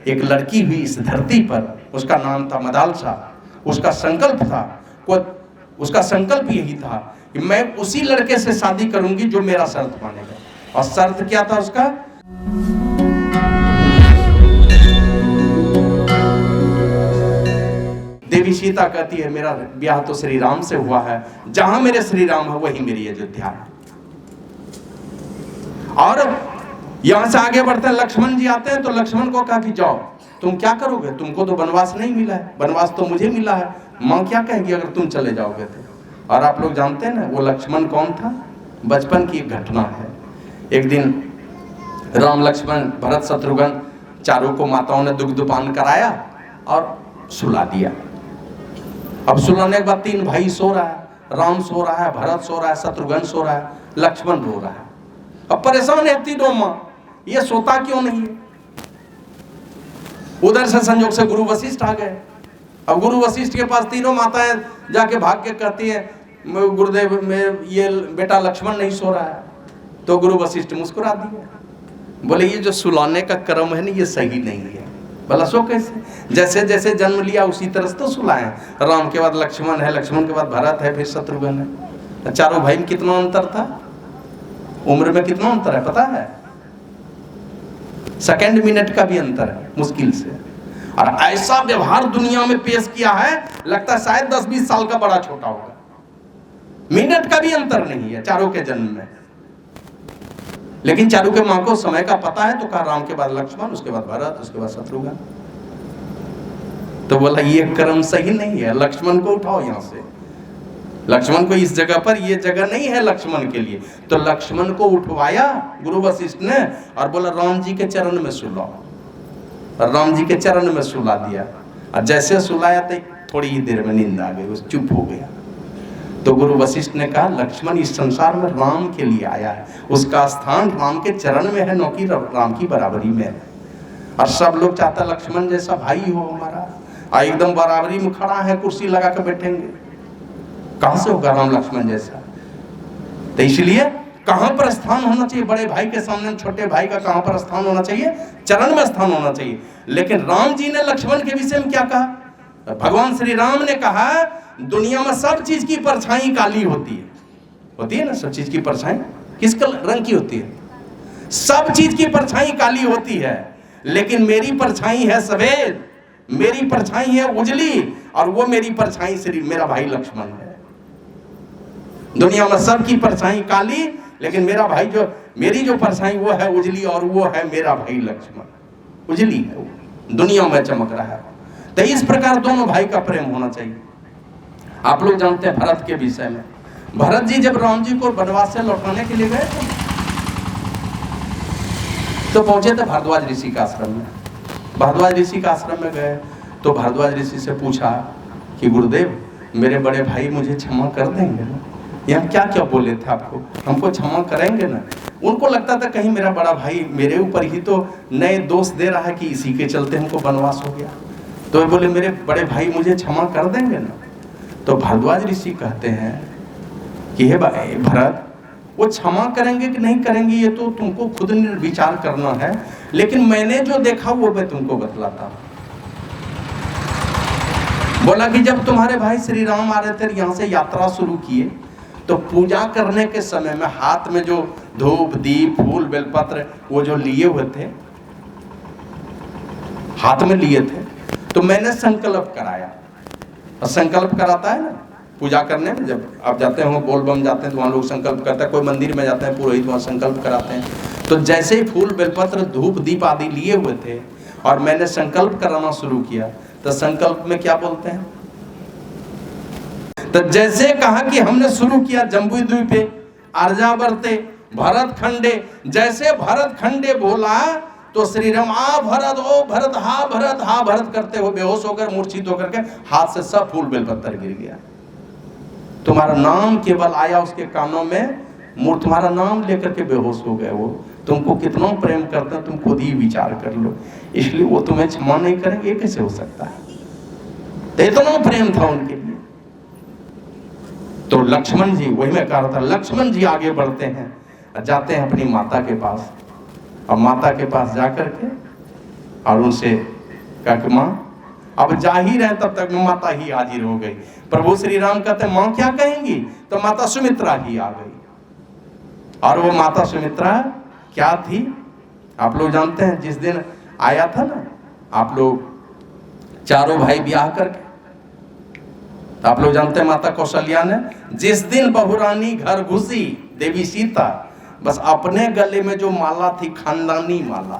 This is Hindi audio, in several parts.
एक लड़की हुई इस धरती पर, उसका नाम था मदालसा। उसका संकल्प था, उसका संकल्प यही था कि मैं उसी लड़के से शादी करूंगी जो मेरा शर्त मानेगा। और शर्त क्या था उसका? देवी सीता कहती है मेरा ब्याह तो श्री राम से हुआ है, जहां मेरे श्री राम है वही मेरी अयोध्या है। और यहां से आगे बढ़ते हैं, लक्ष्मण जी आते हैं तो लक्ष्मण को कहा कि जाओ, तुम क्या करोगे, तुमको तो वनवास नहीं मिला है, वनवास तो मुझे मिला है, मां क्या कहेगी अगर तुम चले जाओगे तो। और आप लोग जानते हैं ना वो लक्ष्मण कौन था? बचपन की एक घटना है। एक दिन राम लक्ष्मण भरत शत्रुघ्न चारों को माताओं ने दुग्धपान कराया और सुला दिया। अब सुलाने के बाद तीन भाई सो रहा है, राम सो रहा है, भरत सो रहा है, शत्रुघ्न सो रहा है, लक्ष्मण रो रहा है। अब परेशान है तीनों मां, ये सोता क्यों नहीं है। उधर से संयोग से गुरु वशिष्ठ आ गए। अब गुरु वशिष्ठ के पास तीनों माताएं जाके भाग के कहती हैं गुरुदेव में ये बेटा लक्ष्मण नहीं सो रहा है। तो गुरु वशिष्ठ मुस्कुरा दिए, बोले ये जो सुलाने का क्रम है ना ये सही नहीं है। भला सो कैसे? जैसे जैसे जन्म लिया उसी तरह से तो सुलाए। राम के बाद लक्ष्मण है, लक्ष्मण के बाद भरत है, फिर शत्रुघ्न है। चारों भाई में कितना अंतर था, उम्र में कितना अंतर है पता है? सेकंड मिनट का भी अंतर है मुश्किल से। और ऐसा व्यवहार दुनिया में पेश किया है, लगता है शायद 10-20 साल का बड़ा छोटा होगा। मिनट का भी अंतर नहीं है चारों के जन्म में। लेकिन चारों के मां को समय का पता है तो कहा राम के बाद लक्ष्मण, उसके बाद भरत, उसके बाद शत्रुघ्न। तो बोला ये क्रम सही नहीं है, लक्ष्मण को उठाओ यहां से, लक्ष्मण को इस जगह पर, ये जगह नहीं है लक्ष्मण के लिए। तो लक्ष्मण को उठवाया गुरु वशिष्ठ ने और बोला राम जी के चरण में सुलाओ। और राम जी के चरण में सुला दिया। और जैसे सुलाया तो थोड़ी ही देर में नींद आ गई, वो चुप हो गया। तो गुरु वशिष्ठ ने कहा लक्ष्मण इस संसार में राम के लिए आया है, उसका स्थान राम के चरण में है, न कि राम की बराबरी में है। और सब लोग चाहता लक्ष्मण जैसा भाई हो हमारा, एकदम बराबरी में खड़ा है, कुर्सी लगा कर बैठेंगे, कहां से होगा राम लक्ष्मण जैसा। तो इसलिए कहां पर स्थान होना चाहिए बड़े भाई के सामने, छोटे भाई का कहां पर स्थान होना चाहिए? चरण में स्थान होना चाहिए। लेकिन राम जी ने लक्ष्मण के विषय में क्या कहा? भगवान श्री राम ने कहा दुनिया में सब चीज की परछाई काली होती है ना, सब चीज की परछाई किस रंग की होती है? सब चीज की परछाई काली होती है, लेकिन मेरी परछाई है सफेद, मेरी परछाई है उजली, और वो मेरी परछाई श्री मेरा भाई लक्ष्मण है। दुनिया में सबकी परछाई काली, लेकिन मेरा भाई जो, मेरी जो परछाई वो है उजली, और वो है मेरा भाई लक्ष्मण, उजली है वो, दुनिया में चमक रहा है। तो इस प्रकार दोनों भाई का प्रेम होना चाहिए। आप लोग जानते हैं भरत के विषय में, भरत जी जब राम जी को वनवास से लौटाने के लिए गए थे तो पहुंचे थे भारद्वाज ऋषि का आश्रम में। भारद्वाज ऋषि का आश्रम में गए तो भारद्वाज ऋषि से पूछा कि गुरुदेव मेरे बड़े भाई मुझे क्षमा कर देंगे ना? ये हम क्या क्या बोले थे आपको, हमको क्षमा करेंगे ना? उनको लगता था कहीं मेरा बड़ा भाई मेरे ऊपर ही तो नए दोष दे रहा है कि इसी के चलते हमको वनवास हो गया। तो वे बोले मेरे बड़े भाई मुझे क्षमा कर देंगे ना? तो भारद्वाज ऋषि कहते हैं कि हे भरत, वो क्षमा करेंगे कि नहीं करेंगे ये तो तुमको खुद विचार करना है, लेकिन मैंने जो देखा वो मैं तुमको बतलाता हूं। बोला कि जब तुम्हारे भाई श्री राम आ रहे थे यहाँ से यात्रा शुरू किए तो पूजा करने के समय में हाथ में जो धूप दीप फूल बेलपत्र वो जो लिए हुए थे, हाथ में लिए थे, तो मैंने संकल्प कराया। और संकल्प कराता है ना पूजा करने में, जब आप जाते हो बोलबम जाते हैं तो वहाँ लोग संकल्प करते हैं, कोई मंदिर में जाते हैं पुरोहित वहाँ संकल्प कराते हैं। तो जैसे ही फूल बेलपत्र धूप दीप आदि लिए हुए थे और मैंने संकल्प कराना शुरू किया तो संकल्प में क्या बोलते हैं? तो जैसे कहा कि हमने शुरू किया जम्बू द्वीपे आर्यावर्ते भरत खंडे, जैसे भरत खंडे बोला तो श्री राम आ भरत ओ भरत हा भरत हा भरत करते हुए बेहोश होकर मूर्छित होकर के हाथ से सब फूल बेलपत्र गिर गया। तुम्हारा नाम केवल आया उसके कानों में, तुम्हारा नाम लेकर के बेहोश हो गए। वो तुमको कितना प्रेम करते हैं तुम खुद ही विचार कर लो, इसलिए वो तुम्हें क्षमा नहीं करेंगे, ये कैसे हो सकता है? तो इतना प्रेम था उनके लिए। तो लक्ष्मण जी, वही मैं कह रहा था, लक्ष्मण जी आगे बढ़ते हैं, जाते हैं अपनी माता के पास, और माता के पास जाकर के और उनसे कहा कि माँ अब जा ही रहे, तब तक में माता ही हाजिर हो गई। प्रभु श्री राम कहते माँ क्या कहेंगी, तो माता सुमित्रा ही आ गई। और वो माता सुमित्रा क्या थी आप लोग जानते हैं। जिस दिन आया था ना आप लोग चारों भाई ब्याह करके, तो आप लोग जानते हैं माता कौशल्या ने जिस दिन बहुरानी घर घुसी देवी सीता, बस अपने गले में जो माला थी खानदानी माला,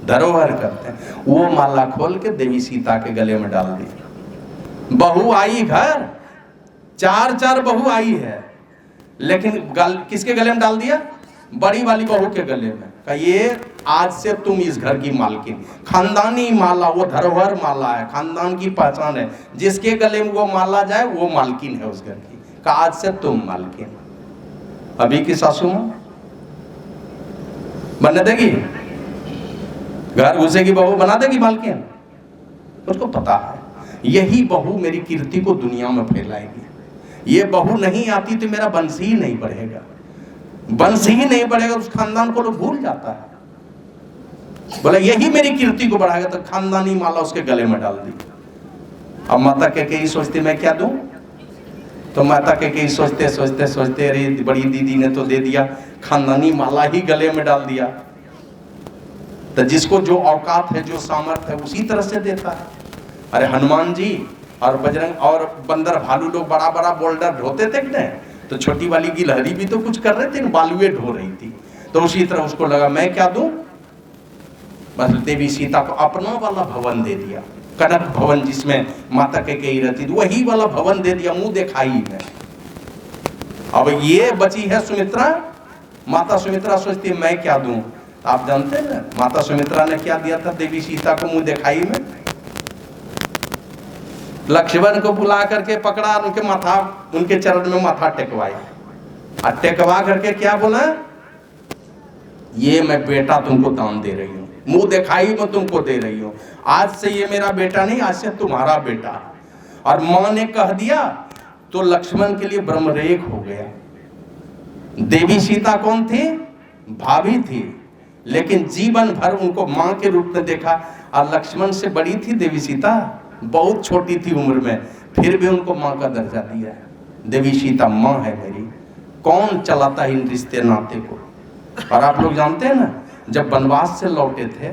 धरोहर करते हैं, वो माला खोल के देवी सीता के गले में डाल दी। बहू आई घर, चार बहू आई है, लेकिन किसके गले में डाल दिया, बड़ी वाली बहू के गले में। कहा ये आज से तुम इस घर की मालकिन, खानदानी माला, वो धरोहर माला है, खानदान की पहचान है, जिसके गले में वो माला जाए वो मालकिन है उस घर की। कहा आज से तुम मालकिन। अभी की सासू मां बनने देगी, घर घुसेगी बहू बना देगी मालकिन, उसको पता है यही बहू मेरी कीर्ति को दुनिया में फैलाएगी। ये बहू नहीं आती तो मेरा वंश ही नहीं बढ़ेगा, वंश ही नहीं बढ़ेगा, उस खानदान को लोग भूल जाता है। बोला यही मेरी कीर्ति को बढ़ाएगा, तो खानदानी माला उसके गले में डाल दी। अब माता के सोचती मैं क्या दूं, तो माता के सोचते सोचते सोचते अरे बड़ी दीदी ने तो दे दिया, खानदानी माला ही गले में डाल दिया। तो जिसको जो औकात है, जो सामर्थ्य है, उसी तरह से देता है। अरे हनुमान जी और बजरंग और बंदर भालू लोग बड़ा बड़ा बोल्डर ढोते थे ना, तो छोटी वाली गिलहरी भी तो कुछ कर रहे थे, बालुए ढो रही थी। तो उसी तरह उसको लगा मैं क्या दूं, बस देवी सीता को अपना वाला भवन दे दिया, कनक भवन जिसमें माता कैकेयी रहती थी, वही वाला भवन दे दिया, मुंह दिखाई में। अब ये बची है सुमित्रा। माता सुमित्रा सोचती है मैं क्या दूं। आप जानते हैं ना माता सुमित्रा ने क्या दिया था देवी सीता को मुंह दिखाई में, लक्ष्मण को बुला करके पकड़ा, उनके माथा, उनके चरण में माथा टेकवाया, और टेकवा करके क्या बोला, ये मैं बेटा तुमको दान दे रही हूँ, मुंह दिखाई में तुमको दे रही हूँ, आज से ये मेरा बेटा नहीं, आज से तुम्हारा बेटा। और मां ने कह दिया तो लक्ष्मण के लिए ब्रह्मरेख हो गया। देवी सीता कौन थी, भाभी थी, लेकिन जीवन भर उनको मां के रूप में देखा। और लक्ष्मण से बड़ी थी देवी सीता, बहुत छोटी थी उम्र में, फिर भी उनको मां का दर्जा दिया है। देवी सीता मां है मेरी। कौन चलाता है इन रिश्ते नाते को। और आप लोग जानते हैं ना जब वनवास से लौटे थे,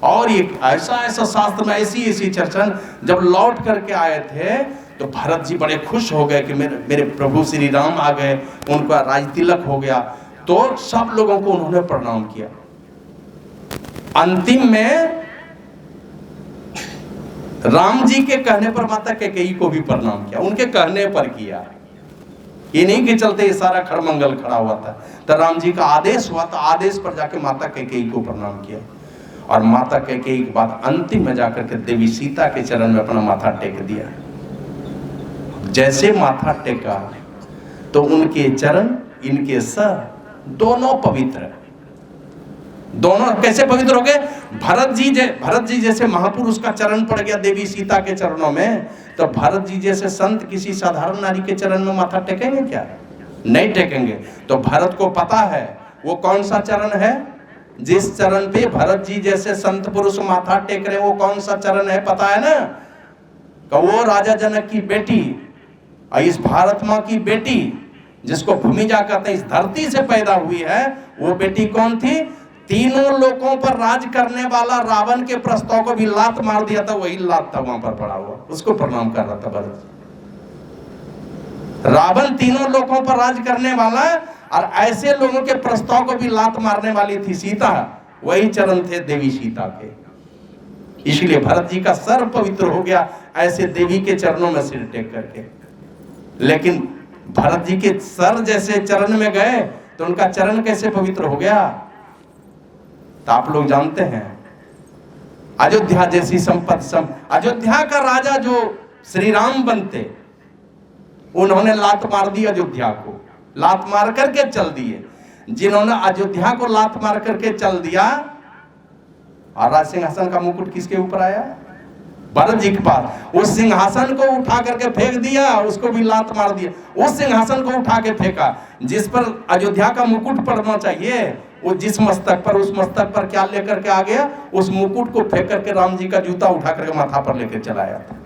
और एक ऐसा शास्त्र में ऐसी चर्चा, जब लौट करके आए थे तो भरत जी बड़े खुश हो गए कि मेरे प्रभु श्री राम आ गए, उनका राज तिलक हो गया। तो सब लोगों को उन्होंने प्रणाम किया। अंतिम में राम जी के कहने पर माता कैकेयी को भी प्रणाम किया, उनके कहने पर किया, इन्हीं के चलते ये सारा खड़मंगल खड़ा हुआ था। तो राम जी का आदेश हुआ, तो आदेश पर जाके माता कैकेयी को प्रणाम किया। और माता कैकेयी के बाद अंतिम में जाकर के देवी सीता के चरण में अपना माथा टेक दिया। जैसे माथा टेका तो उनके चरण, इनके सर दोनों पवित्र, दोनों कैसे पवित्र हो गए। भरत जी जैसे महापुरुष का चरण पड़ गया देवी सीता के चरणों में, तो भरत जी जैसे संत किसी साधारण नारी के चरण में माथा टेकेंगे क्या, नहीं टेकेंगे। तो भरत को पता है वो कौन सा चरण है, जिस चरण पे भरत जी जैसे संत पुरुष माथा टेक रहे, वो कौन सा चरण है पता है ना, कि वो राजा जनक की बेटी और इस भारत माँ की बेटी, जिसको भूमिजा कहते हैं, इस धरती से पैदा हुई है, वो बेटी कौन थी, तीनों लोगों पर राज करने वाला रावण के प्रस्ताव को भी लात मार दिया था, वही लात था वहां पर पड़ा हुआ, उसको प्रणाम कर रहा था भरत। रावण तीनों लोगों पर राज करने वाला, और ऐसे लोगों के प्रस्ताव को भी लात मारने वाली थी सीता, वही चरण थे देवी सीता के। इसलिए भरत जी का सर पवित्र हो गया ऐसे देवी के चरणों में सिर टेक करके। लेकिन भरत जी के सर जैसे चरण में गए तो उनका चरण कैसे पवित्र हो गया। तो आप लोग जानते हैं अयोध्या जैसी संपत्ति, अयोध्या का राजा जो श्री राम बनते, उन्होंने लात मार दी अयोध्या को, लात मार करके चल दिए। जिन्होंने अयोध्या को लात मार करके चल दिया, और राज सिंहासन का मुकुट किसके ऊपर आया, भरत जी के पास। उस सिंहासन को उठा करके फेंक दिया, उसको भी लात मार दिया। उस सिंहासन को उठा के फेंका जिस पर अयोध्या का मुकुट पड़ना चाहिए, वो जिस मस्तक पर, उस मस्तक पर क्या लेकर के आ गया, उस मुकुट को फेंक करके राम जी का जूता उठा करके माथा पर लेकर चलाया था।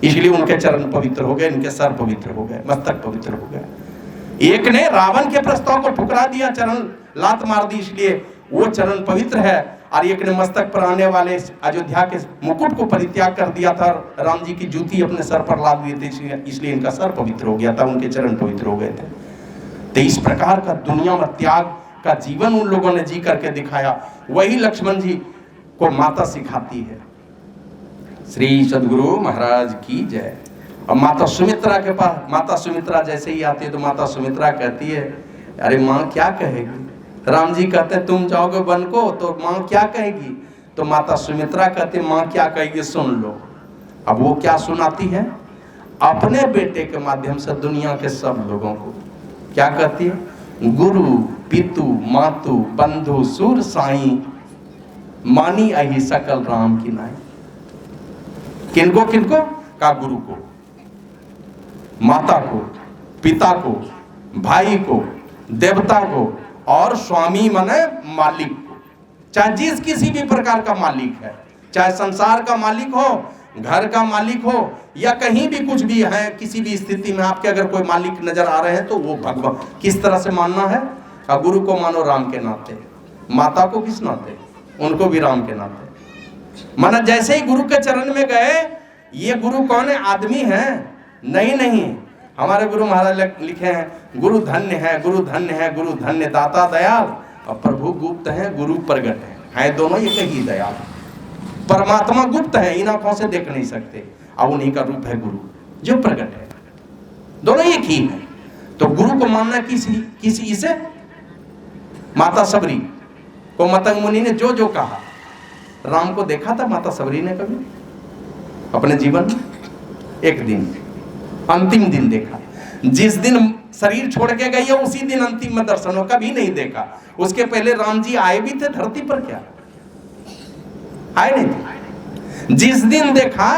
इसलिए उनके चरण पवित्र हो गए, इनके सर पवित्र हो गए, मस्तक पवित्र हो गए। एक ने रावण के प्रस्ताव को ठुकरा दिया, चरण लात मार दी, इसलिए वो चरण पवित्र है। और एक ने मस्तक पर आने वाले अयोध्या के मुकुट को परित्याग कर दिया था, राम जी की जूती अपने सर पर लाद दिए थे, इसलिए इनका सर पवित्र हो गया था, उनके चरण पवित्र हो गए थे। तो इस प्रकार का दुनिया में त्याग का जीवन उन लोगों ने जी करके दिखाया। वही लक्ष्मण जी को माता सिखाती है। श्री सद्गुरु महाराज की जय। और माता सुमित्रा के पास, माता सुमित्रा जैसे ही आती है तो माता सुमित्रा कहती है, अरे माँ क्या कहेगी? राम जी कहते हैं तुम जाओगे वन को तो माँ क्या कहेगी? तो माता सुमित्रा कहती है माँ क्या कहेगी सुन लो। अब वो क्या सुनाती है? अपने बेटे के माध्यम से दुनिया के सब लोगों को क्या कहती है? गुरु पितु मातु बंधु सुर साई, मानी अहि सकल राम की नाई। किनको किनको? का गुरु को, माता को, पिता को, भाई को, देवता को, और स्वामी माने मालिक को। चाहे जिस किसी भी प्रकार का मालिक है, चाहे संसार का मालिक हो, घर का मालिक हो, या कहीं भी कुछ भी है, किसी भी स्थिति में आपके अगर कोई मालिक नजर आ रहे हैं तो वो भगवान। किस तरह से मानना है? गुरु को मानो राम के नाते, माता को किस नाते? उनको भी राम के नाते। माना जैसे ही गुरु के चरण में गए, ये गुरु कौन है? आदमी है? नहीं, हमारे गुरु महाराज लिखे हैं गुरु धन्य है, गुरु धन्य है, गुरु धन्य दाता दयाल, और प्रभु गुप्त है, गुरु प्रगट है दोनों एक ही दयाल। परमात्मा गुप्त है, इन आंखों से देख नहीं सकते, अब उन्हीं का रूप है गुरु जो प्रगट है, दोनों एक ही है। तो गुरु को मानना किसी से माता सबरी को मतंग मुनि ने जो कहा, राम को देखा था माता सबरी ने कभी अपने जीवन में? एक दिन, अंतिम दिन देखा। जिस दिन शरीर छोड़ के गई है उसी दिन अंतिम में दर्शन हो, कभी नहीं देखा। उसके पहले राम जी आए भी थे धरती पर? क्या आए नहीं थे? जिस दिन देखा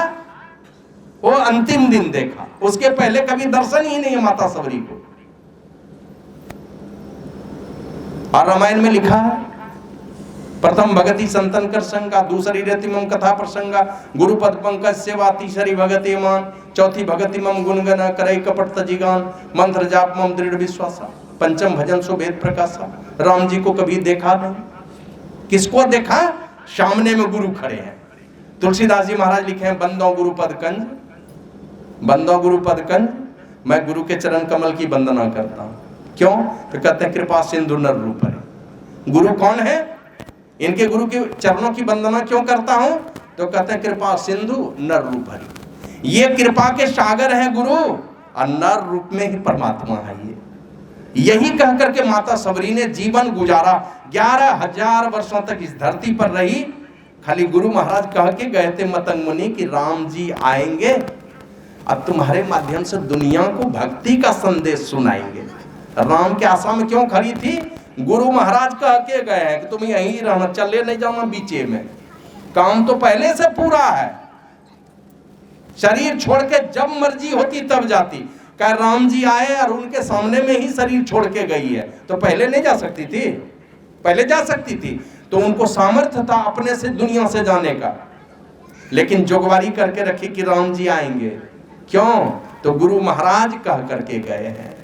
वो अंतिम दिन देखा, उसके पहले कभी दर्शन ही नहीं है माता सबरी को। और रामायण में लिखा है प्रथम भगति संतन कर संगा, दूसरी रति मम कथा प्रसंगा, गुरुपद पंकज सेवा, तीसरी भगति मान, चौथी भगति मम गुणगन करई कपट तजिगान, मंत्र जाप मम दृढ़ विश्वासा, पंचम भजन सो वेद प्रकाशा। राम जी को कभी देखा नहीं। किसको देखा? सामने में गुरु खड़े हैं। तुलसीदास जी महाराज लिखे हैं बंदो गुरुपद कंज, बंदो गुरुपद कंज, मैं गुरु के चरण कमल की वंदना करता हूं। क्यों? तो कहते हैं कृपा सिंधु नर रूप है। गुरु कौन है? इनके गुरु के चरणों की वंदना क्यों करता हूं? तो कहते हैं कृपा सिंधु नर रूप हरि। ये कृपा के सागर है गुरु, और नर रूप में ही परमात्मा है ये। यही कह करके माता सबरी ने जीवन गुजारा। 11,000 वर्षों तक इस धरती पर रही। खाली गुरु महाराज कह के गए थे मतंग मुनि कि राम जी आएंगे अब तुम्हारे माध्यम से दुनिया को भक्ति का संदेश सुनाएंगे। राम के आशा में क्यों खड़ी थी? गुरु महाराज कह के गए हैं कि तुम यहीं रहना, चले नहीं जाना बीचे में, काम तो पहले से पूरा है। शरीर छोड़ के जब मर्जी होती तब जाती। कह राम जी आए और उनके सामने में ही शरीर छोड़ के गई है, तो पहले नहीं जा सकती थी? पहले जा सकती थी। तो उनको सामर्थ्य था अपने से दुनिया से जाने का, लेकिन जोगवारी करके रखी कि राम जी आएंगे। क्यों? तो गुरु महाराज कह करके गए हैं।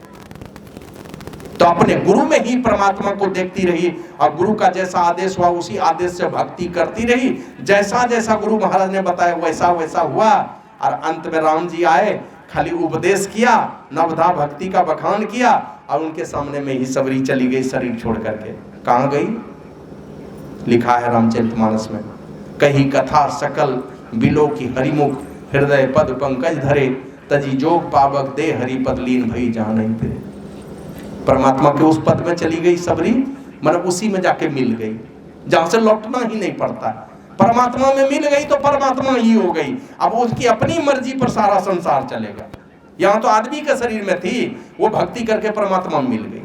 तो अपने गुरु में ही परमात्मा को देखती रही, और गुरु का जैसा आदेश हुआ उसी आदेश से भक्ति करती रही। जैसा जैसा गुरु महाराज ने बताया वैसा वैसा हुआ, और अंत में राम जी आए, खाली उपदेश किया, नवधा भक्ति का बखान किया, और उनके सामने में ही सबरी चली गई शरीर छोड़ करके। कहाँ गई? लिखा है रामचरितमानस में, कही कथा सकल बिलो की हरिमुख, हृदय पद पंकज धरे, तजी जोग पावक दे हरि पद लीन भई जहां नहीं थे। परमात्मा के उस पद में चली गई सबरी, मतलब उसी में जाके मिल गई जहां से लौटना ही नहीं पड़ता। परमात्मा में मिल गई तो परमात्मा ही हो गई। अब उसकी अपनी मर्जी पर सारा संसार चलेगा। यहाँ तो आदमी के शरीर में थी, वो भक्ति करके परमात्मा में मिल गई।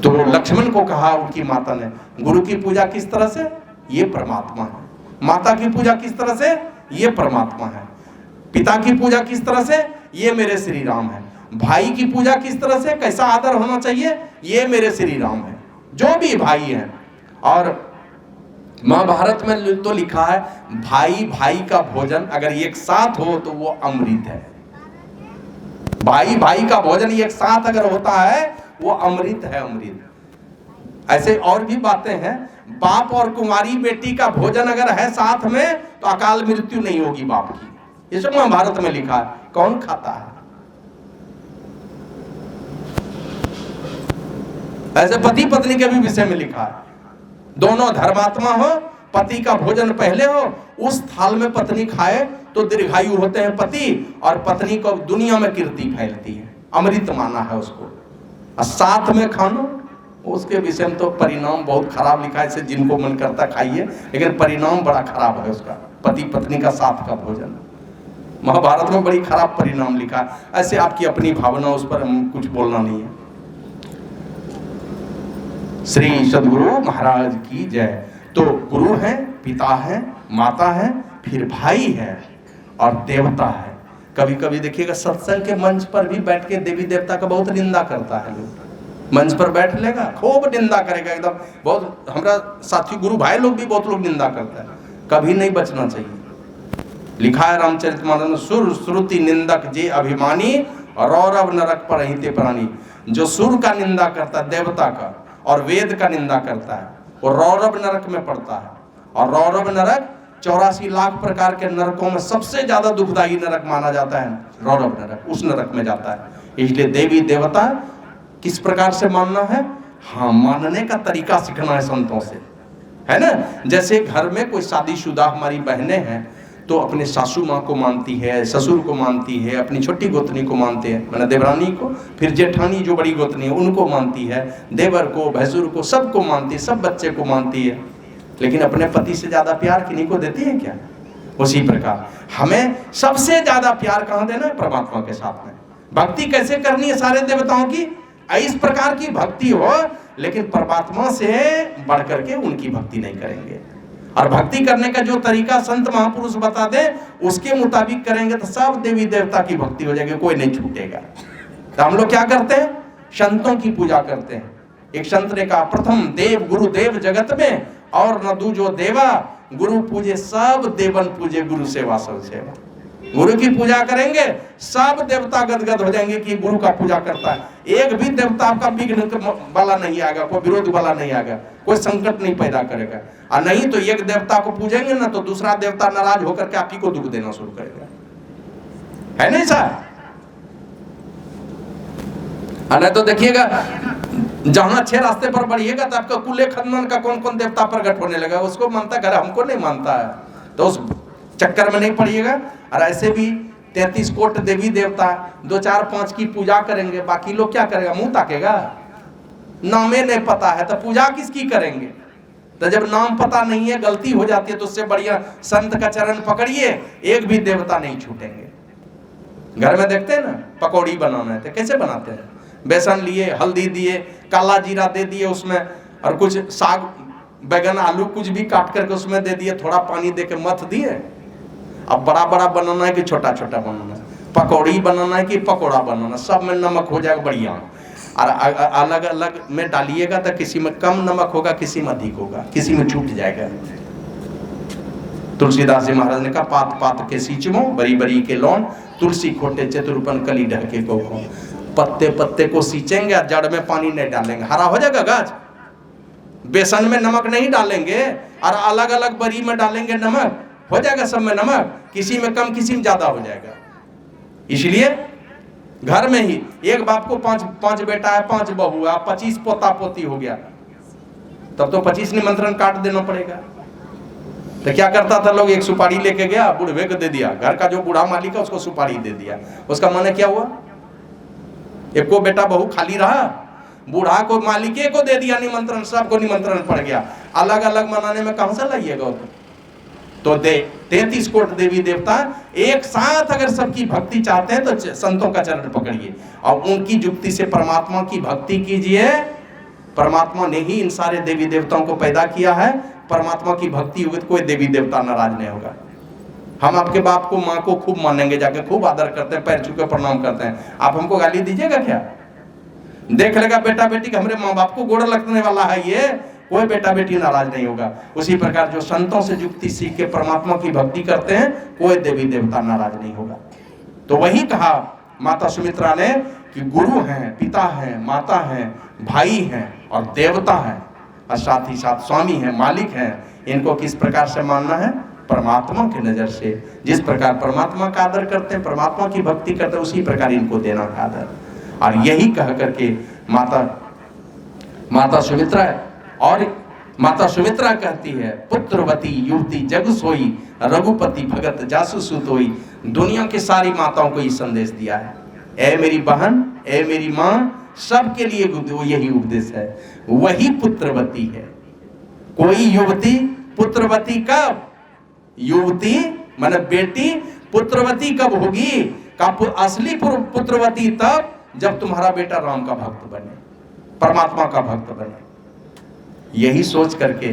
तो लक्ष्मण को कहा उनकी माता ने, गुरु की पूजा किस तरह से? ये परमात्मा है। माता की पूजा किस तरह से? ये परमात्मा है। पिता की पूजा किस तरह से? ये मेरे श्री राम है। भाई की पूजा किस तरह से, कैसा आदर होना चाहिए, ये मेरे श्री राम है, जो भी भाई हैं। और महाभारत में तो लिखा है भाई भाई का भोजन अगर एक साथ हो तो वो अमृत है। भाई भाई का भोजन एक साथ अगर होता है वो अमृत है, अमृत। ऐसे और भी बातें हैं, बाप और कुंवारी बेटी का भोजन अगर है साथ में तो अकाल मृत्यु नहीं होगी बाप की, ये सब महाभारत में लिखा है। कौन खाता है? ऐसे पति पत्नी के भी विषय में लिखा है, दोनों धर्मात्मा हो, पति का भोजन पहले हो, उस थाल में पत्नी खाए तो दीर्घायु होते हैं पति, और पत्नी को दुनिया में कीर्ति फैलती है, अमृत माना है उसको। और साथ में खाना, उसके विषय में तो परिणाम बहुत खराब लिखा है, इसे जिनको मन करता खाइए, लेकिन परिणाम बड़ा खराब है उसका, पति पत्नी का साथ का भोजन। महाभारत में बड़ी खराब परिणाम लिखा है। ऐसे आपकी अपनी भावना, उस पर हम कुछ बोलना नहीं है। श्री सद्गुरु महाराज की जय। तो गुरु है, पिता है, माता है, फिर भाई है और देवता है। कभी कभी देखिएगा सत्संग के मंच पर भी बैठ के देवी देवता का बहुत निंदा करता है लोग। मंच पर बैठ लेगा, खूब निंदा करेगा एकदम, बहुत हमारा साथी गुरु भाई लोग भी बहुत लोग निंदा करता है। कभी नहीं बचना चाहिए। लिखा है रामचरितमानस, सुर श्रुति निंदक जे अभिमानी, रौरव नरक पर हिते प्राणी। जो सुर का निंदा करता है, देवता का, और वेद का निंदा करता है, वो रौरव नरक में पड़ता है। और रौरव नरक 84 लाख प्रकार के नरकों में सबसे ज्यादा दुखदायी नरक माना जाता है, रौरव नरक, उस नरक में जाता है। इसलिए देवी देवता किस प्रकार से मानना है, हाँ, मानने का तरीका सीखना है संतों से, है ना। जैसे घर में कोई शादीशुदा हमारी बहनें हैं तो अपने सासू माँ को मानती है, ससुर को मानती है, अपनी छोटी गोतनी को मानते हैं, मैंने देवरानी को, फिर जेठानी जो बड़ी गोतनी है उनको मानती है, देवर को, भैंसुर को, सबको मानती है, सब बच्चे को मानती है। लेकिन अपने पति से ज्यादा प्यार किन्हीं को देती है क्या? उसी प्रकार हमें सबसे ज्यादा प्यार कहाँ देना है? परमात्मा के साथ में। भक्ति कैसे करनी है सारे देवताओं की? इस प्रकार की भक्ति हो, लेकिन परमात्मा से बढ़ करके उनकी भक्ति नहीं करेंगे। और भक्ति करने का जो तरीका संत महापुरुष बता दे उसके मुताबिक करेंगे तो सब देवी देवता की भक्ति हो जाएगी, कोई नहीं छूटेगा। तो हम लोग क्या करते हैं? संतों की पूजा करते हैं। एक संत ने कहा, प्रथम देव गुरु देव जगत में, और न दूजो देवा, गुरु पूजे सब देवन पूजे, गुरु सेवा सब सेवा। गुरु की पूजा करेंगे सब देवता गदगद हो जाएंगे कि गुरु का पूजा करता है। एक भी देवता आपका विघ्न वाला नहीं आएगा, कोई विरोध वाला नहीं आएगा, कोई संकट नहीं पैदा करेगा। और नहीं तो एक देवता को पूजेंगे ना तो दूसरा देवता नाराज होकर के आप ही को दुख देना शुरू करेगा, है नहीं सर? नहीं तो देखिएगा जहां अच्छे रास्ते पर बढ़िएगा तो आपका कुले खनन का कौन कौन देवता प्रकट होने लगा, उसको मानता है, हमको नहीं मानता है, तो उस चक्कर में नहीं पड़िएगा। और ऐसे भी 33 कोट देवी देवता 2 4 5 की पूजा करेंगे, बाकी लोग क्या करेगा? मुंह ताकेगा। नामे नहीं पता है तो पूजा किसकी करेंगे? तो जब नाम पता नहीं है, गलती हो जाती है, तो उससे बढ़िया संत का चरण पकड़िए, एक भी देवता नहीं छूटेंगे। घर में देखते हैं ना, पकौड़ी बनाना है तो कैसे बनाते हैं? बेसन लिए, हल्दी दिए, काला जीरा दे दिए उसमें, और कुछ साग, बैगन, आलू कुछ भी काट करके उसमें दे दिए, थोड़ा पानी दे के मथ दिए। अब बड़ा बड़ा बनाना है कि छोटा छोटा बनाना है? पकौड़ी बनाना है कि पकौड़ा बनाना? सब में नमक हो जाएगा बढ़िया, और अलग अलग में डालिएगा तो किसी में कम नमक होगा, किसी में अधिक होगा, किसी में छूट जाएगा। तुलसीदास जी महाराज ने कहा, पात पात के सींचमो, बरी बरी के लौन, तुलसी खोटे चतुरपन कली ढके को। पत्ते पत्ते को सींचेंगे, जड़ में पानी नहीं डालेंगे, हरा हो जाएगा गाछ। बेसन में नमक नहीं डालेंगे और अलग अलग बरी में डालेंगे नमक, हो जाएगा सब में नमक, किसी में कम किसी में ज्यादा हो जाएगा। इसलिए घर में ही एक बाप को 5 बेटा है, 5 बहू है, 25 पोता पोती हो गया, तब तो 25 निमंत्रण काट देना पड़ेगा। तो क्या करता था लोग? एक सुपारी लेके गया, बूढ़े को दे दिया, घर का जो बूढ़ा मालिक है उसको सुपारी दे दिया। उसका माने क्या हुआ? एक को बेटा बहू खाली रहा, बूढ़ा को मालिके को दे दिया निमंत्रण, सबको निमंत्रण पड़ गया। अलग अलग मनाने में कहां से लाइएगा? तो 33 कोट देवी देवता एक साथ अगर सबकी भक्ति चाहते हैं तो संतों का चरण पकड़िए और उनकी युक्ति से परमात्मा की भक्ति कीजिए। परमात्मा ने ही इन सारे देवी देवताओं को पैदा किया है। परमात्मा की भक्ति होगी तो कोई देवी देवता नाराज नहीं होगा। हम आपके बाप को माँ को खूब मानेंगे, जाके खूब आदर करते हैं, पैर छू के प्रणाम करते हैं, आप हमको गाली दीजिएगा क्या? देख लेगा बेटा बेटी हमारे माँ बाप को गोड़ लगने वाला है, ये कोई बेटा बेटी नाराज नहीं होगा। उसी प्रकार जो संतों से युक्ति सीख के परमात्मा की भक्ति करते हैं, कोई देवी देवता नाराज नहीं होगा। तो वही कहा माता सुमित्रा ने कि गुरु हैं, पिता हैं, माता हैं, भाई हैं और देवता हैं, और साथ ही साथ स्वामी हैं, मालिक हैं। इनको किस प्रकार से मानना है? परमात्मा की नजर से। जिस प्रकार परमात्मा का आदर करते हैं, परमात्मा की भक्ति करते हैं, उसी प्रकार इनको देना का आदर। और यही कह करके माता सुमित्रा, और माता सुमित्रा कहती है, पुत्रवती युवती जग सोई, रघुपति भगत जासु सुत होई। दुनिया की सारी माताओं को ये संदेश दिया है, ए मेरी बहन, ए मेरी माँ, सबके लिए यही उपदेश है। वही पुत्रवती है। कोई युवती पुत्रवती कब? युवती माने बेटी पुत्रवती कब होगी? असली पुत्रवती तब जब तुम्हारा बेटा राम का भक्त बने, परमात्मा का भक्त बने। यही सोच करके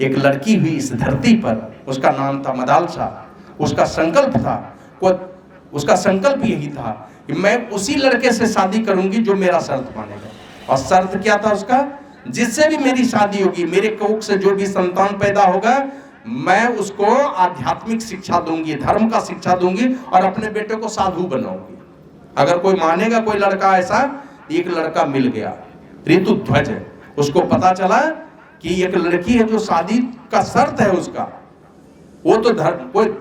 एक लड़की हुई इस धरती पर, उसका नाम था मदालसा। उसका संकल्प था, उसका संकल्प यही था कि मैं उसी लड़के से शादी करूंगी जो मेरा शर्त मानेगा। और शर्त क्या था उसका? जिससे भी मेरी शादी होगी, मेरे कोख से जो भी संतान पैदा होगा, मैं उसको आध्यात्मिक शिक्षा दूंगी, धर्म का शिक्षा दूंगी, और अपने बेटे को साधु बनाऊंगी। अगर कोई मानेगा, कोई लड़का ऐसा, एक लड़का मिल गया ऋतुध्वज, उसको पता चला कि एक लड़की है जो शादी का शर्त है उसका, वो तो धर्म, कोई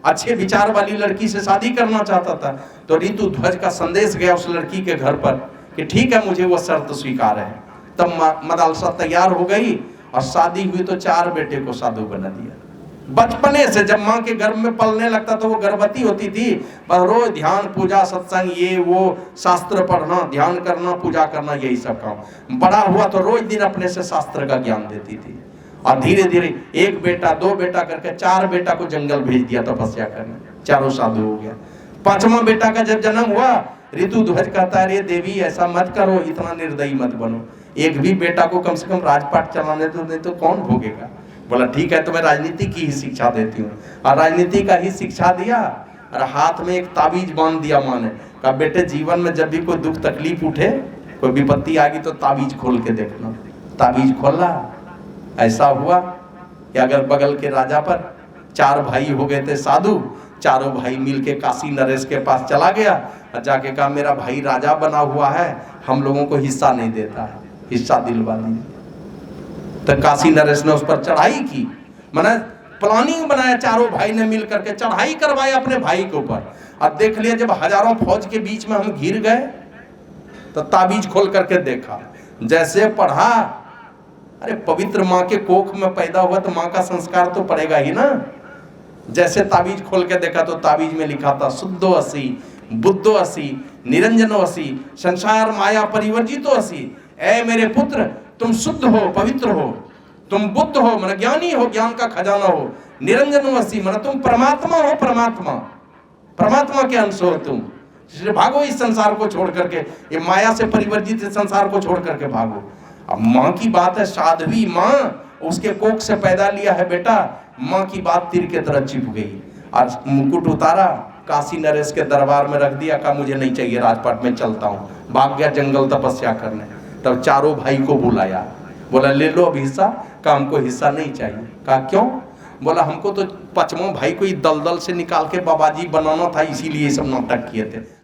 अच्छे विचार वाली लड़की से शादी करना चाहता था। तो ऋतुध्वज का संदेश गया उस लड़की के घर पर कि ठीक है, मुझे वो शर्त स्वीकार है। तब मदालसा तैयार हो गई और शादी हुई तो 4 बेटे को साधु बना दिया। बचपने से जब माँ के गर्भ में पलने लगता तो वो गर्भवती होती थी, पर रोज ध्यान पूजा सत्संग ये वो, शास्त्र पढ़ना, ध्यान करना, पूजा करना, यही सब काम। बड़ा हुआ तो रोज दिन अपने से शास्त्र का ज्ञान देती थी। और धीरे धीरे 1 बेटा 2 बेटा करके 4 बेटा को जंगल भेज दिया तपस्या करने, चारों साधु हो गया। 5वां बेटा का जब जन्म हुआ, ऋतुध्वज कहता है, देवी ऐसा मत करो, इतना निर्दयी मत बनो, एक भी बेटा को कम से कम राजपाट चलाने दो, नहीं तो कौन भोगेगा। बोला ठीक है, तो मैं राजनीति की ही शिक्षा देती हूँ। और राजनीति का ही शिक्षा दिया, और हाथ में एक ताबीज बांध दिया माँ ने, कहा बेटे जीवन में जब भी कोई दुख तकलीफ उठे, कोई विपत्ति आ गई तो ताबीज खोल के देखना। ताबीज खोला, ऐसा हुआ कि अगर बगल के राजा पर 4 भाई हो गए थे साधु, चारों भाई मिलके काशी नरेश के पास चला गया और जाके कहा मेरा भाई राजा बना हुआ है, हम लोगों को हिस्सा नहीं देता है, हिस्सा दिलवा दीजिए। तो काशी नरेश ने उस पर चढ़ाई की, मैंने प्लानिंग बनाया, चारों भाई ने मिल करके चढ़ाई करवाया अपने भाई के ऊपर। अब देख लिया जब हजारों फौज के बीच में हम घिर गए तो ताबीज खोल करके देखा, जैसे पढ़ा, अरे पवित्र माँ के कोख में पैदा हुआ तो माँ का संस्कार तो पड़ेगा ही ना। जैसे ताबीज खोल के देखा तो ताबीज में लिखा था शुद्धो असी, बुद्धो असी, निरंजनो असी, संसार माया परिवर्जितो असी। ऐ मेरे पुत्र, तुम शुद्ध हो, पवित्र हो, तुम बुद्ध हो, मन ज्ञानी हो, ज्ञान का खजाना हो, निरंजनो असी, मन तुम परमात्मा हो, परमात्मा के अंश हो तुम। भागो इस संसार को छोड़ करके, ये माया से परिवर्जित संसार को छोड़ करके भागो। अब माँ की बात है, साध्वी माँ, उसके कोख से पैदा लिया है बेटा, माँ की बात तीर के तरह चिप गई। आज मुकुट उतारा, काशी नरेश के दरबार में रख दिया, कहा मुझे नहीं चाहिए राजपाट में, चलता हूँ। भाग गया जंगल तपस्या करने। तब चारों भाई को बुलाया, बोला ले लो अब हिस्सा। कहा हमको हिस्सा नहीं चाहिए। कहा क्यों? बोला हमको तो 5वां भाई को दलदल से निकाल के बाबाजी बनाना था, इसीलिए सब नाटक किए थे।